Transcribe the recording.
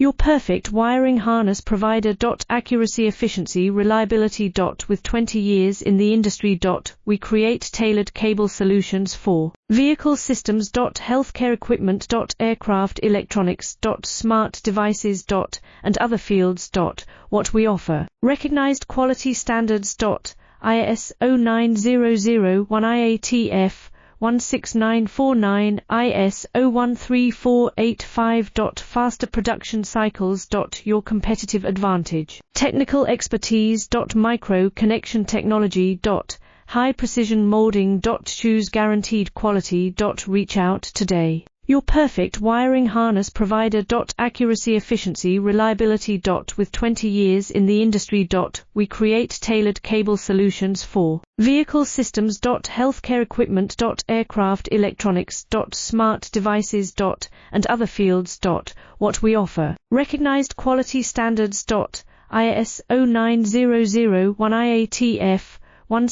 Your perfect wiring harness provider. Accuracy, efficiency, reliability. With 20 years in the industry. We create tailored cable solutions for vehicle systems. Healthcare equipment. Aircraft electronics. Smart devices. And other fields. What we offer. Recognized quality standards. ISO 9001 IATF 16949 ISO 13485. Faster production cycles. Your competitive advantage. Technical expertise. Micro connection technology. High precision molding. Choose guaranteed quality. Reach out today. Your perfect wiring harness provider. Accuracy, efficiency, reliability. With 20 years in the industry. We create tailored cable solutions for vehicle systems. Healthcare equipment. Aircraft electronics. Smart devices. And other fields. What we offer. Recognized quality standards. ISO 9001 IATF 16949